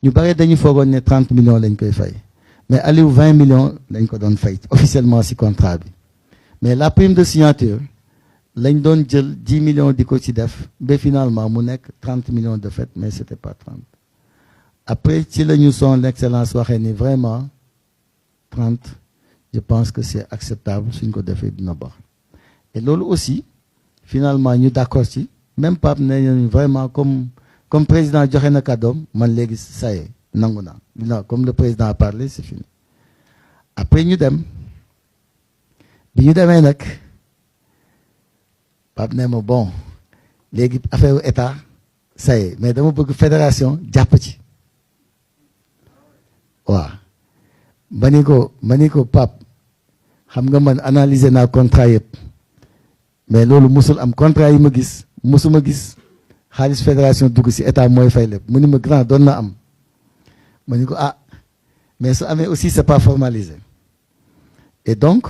ñu bare dañu foogoon ne 30 millions lañ koy fay mais Aliou 20 millions lañ ko doon fay officiellement ci contrat bi mais la prime de signature lañ doon jël 10 millions di ko ci def ba finalement mu nekk 30 millions de fait mais c'était pas 30 après ci la ñu son excellence waxee ni vraiment 30 je pense que c'est acceptable suñ ko defee dina baax et loolu aussi finalement ñu d'accord ci même Pape ne vraiment comme président joxe na kàddoom man léegi ça y est nangu naa non comme le président a parlé c'est fini après ñu dem bi ñu demee nag Pape ne ma bon léegi affaire état ça y est mais dama bëgg fédération jàpp ci waaw ma ni ko Pape xam nga man analyser naa contrat yëpp mais loolu musul am contrat yi ma gis musuma gis xaalis fédération dugg ci état mooy fay lépp mu ni ma grand doon na am ma ni ko ah mais su amee aussi c'est pas formalisé et donc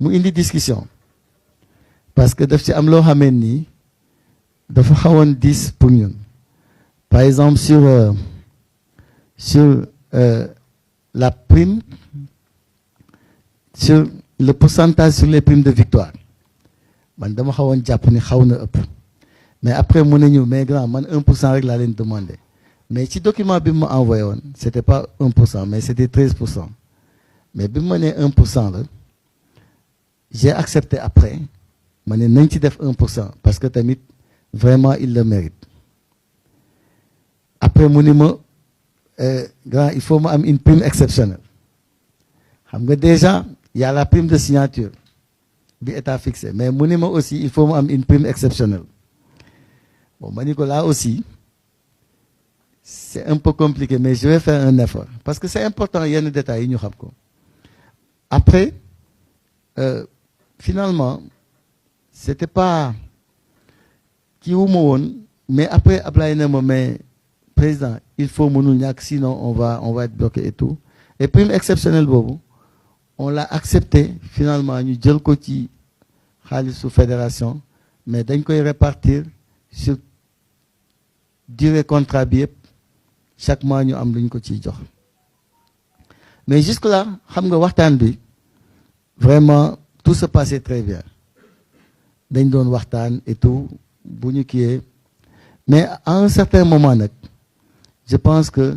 mu indi discussion parce que daf ci am loo xamee nii dafa xawoon 10 pour ñun par exemple sur la prime sur le pourcentage sur les primes de victoire man dama xawoon jàpp ni xaw na ëpp mais après mu ne ñu mais grand man 1% rek laa leen demandé mais ci document bi mu ma envoyé woon c'était pas 1% mais c'était 13% mais bi mu ma nee 1% la j'ai accepté après ma ne nañ ci def 1% parce que tamit vraiment il le mérite après mu ni ma grand il faut ma am une prime exceptionnelle xam nga déjà il y a la prime de signature bi état fixé mais mu ni ma aussi il faut ma am une prime exceptionnelle bon ma ni ko là aussi c'est un peu compliqué mais je vais faire un effort parce que c'est important yenn détails yi ñu xam ko après finalement c'était pas kii wu ma woon mais après Ablaye ne ma mais président il faut mënul ñàkk sinon on va être bloqué et tout et prime exceptionnelle boobu on l'a accepté finalement ñu jël ko ci xaalisu fédération mais dañ koy répartir sur durée contrat bi yëpp chaque mois ñu am lu ñu ko ciy jox mais jusque là xam nga waxtaan bi vraiment tout se passait très bien dañ doon waxtaan et tout bu ñu kiiyee mais à un certain moment nag je pense que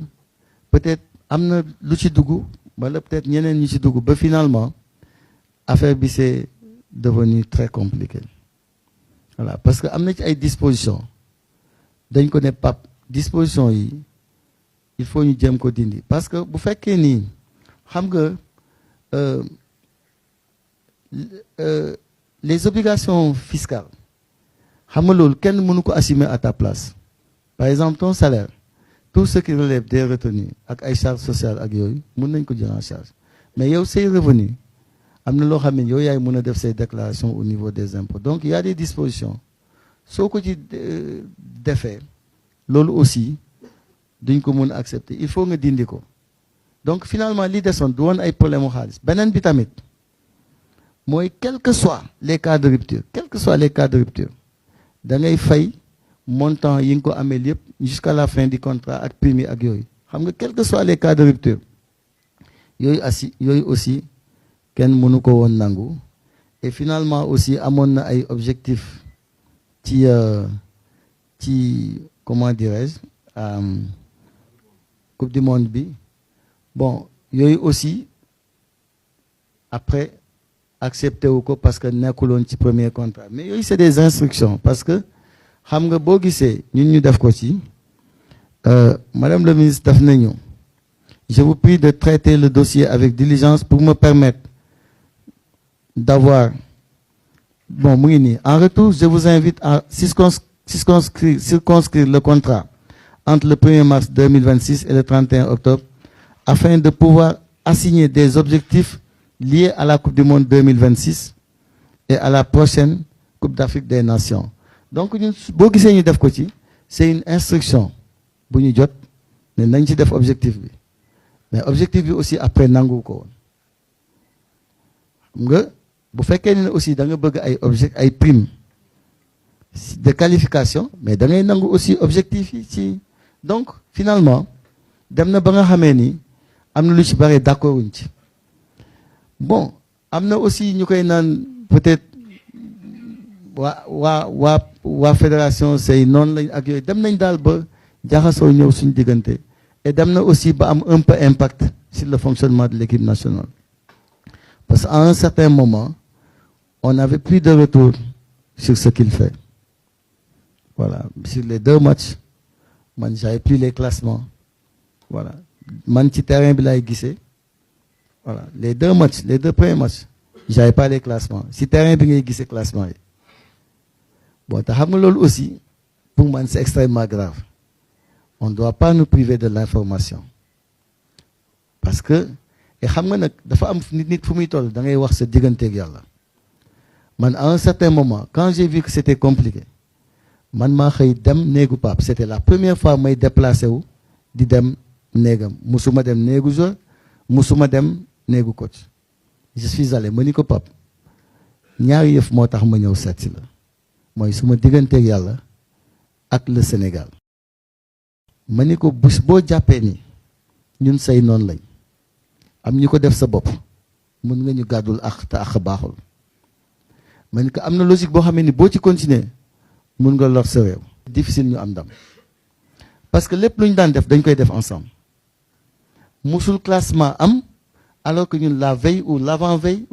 peut-être am na lu ci dugg wala peut-être ñeneen ñi ci dugg ba finalement affaire bi c'est devenu très compliqué voilà parce que am na ci ay dispositions dañ ko ne pap dispositions yi il faut ñu jéem ko dindi parce que bu fekkee nii xam nga les obligations fiscales xam nga loolu kenn mënu ko assumer à ta place par exemple ton salaire tout ce qui relève des retenues ak ay charges sociales ak yooyu mën nañ ko jël en charge mais yow say revenu am na loo xam ne yow yaay mën a def say déclarations au niveau des impôts donc il y a des dispositions soo ko ci defee loolu aussi duñ ko mën a accepter il faut nga dindi ko donc finalement li desoon du woon ay problème mu xaalis beneen bi tamit mooy quels que soient les cas de rupture da ngay fay montant yi nga ko amee yëpp jusqu'à la fin du contrat ak prime yi ak yooyu xam nga quels que soient les cas de rupture yooyu aussi kenn mënu ko woon nangu et finalement aussi amoon na ay objectifs ci comment dirais-je coupe du monde bi bon yooyu aussi après accepté wu ko parce que nekkuloon ci premier contrat mais yooyu c'est des instructions parce que xam nga boo gisee ñun ñu def ko ci madame le ministre daf nañu je vous prie de traiter le dossier avec diligence pour me permettre d'avoir bon mu ngi nii en retour je vous invite à circonscrire le contrat entre le 1er mars 2026 et le 31 octobre afin de pouvoir assigner des objectifs liés à la Coupe du Monde 2026 et à la prochaine Coupe d'Afrique des Nations. Donc ñun boo gisee ñu def ko ci c'est une instruction bu ñu jot ne nañ ci def objectif bi mais objectif bi aussi après nangu ko woon xam nga bu fekkee ne aussi da nga bëgg ay primes de qualification mais da ngay nangu aussi objectif yi ci donc finalement dem na ba nga xamee ni am na lu ci bare d'accord wuñ ci bon am na aussi ñu koy naan peut-être waa fédération say noonu lañ ak yooyu dem nañ daal ba jaxasoo ñëw suñu diggante et dem na aussi ba am un peu impact sur le fonctionnement de l'équipe nationale parce qu'à un certain moment on n'avait plus de retour sur ce qu'il fait voilà sur les 2 matchs man j'avais plus les classements voilà man ci terrain bi laay gisee voilà les 2 matchs les 2 premiers matchs j'avais pas les classements si terrain bi ngay gisee classement yi bon te xam nga loolu aussi pour man c'est extrêmement grave on ne doit pas nous priver de l'information parce que et xam nga nag dafa am nit fu muy toll da ngay wax sa digganteeg yàlla man à un certain moment quand j'ai vu que c'était compliqué man maa xëy dem néegu Pape c'était la première fois may déplacé wu di dem néegam musuma dem néegu joueur musuma dem néegu coach je suis allé ma ni ko Pape ñaari yëf moo tax ma ñëw seet si la mooy suma digganteeg yàlla ak le Sénégal ma ni ko bés boo jàppee ni ñun say noonu lañ am ñu ko def sa bopp mun nga ñu gàddul ak te ak baaxul ma ni ko am na logique boo xamee ni boo ci continuer mun nga lor sa réew difficile ñu am ndam parce que lépp lu ñu daan def dañ koy def ensemble musul classement am alors que ñun la veille ou l'avant-veille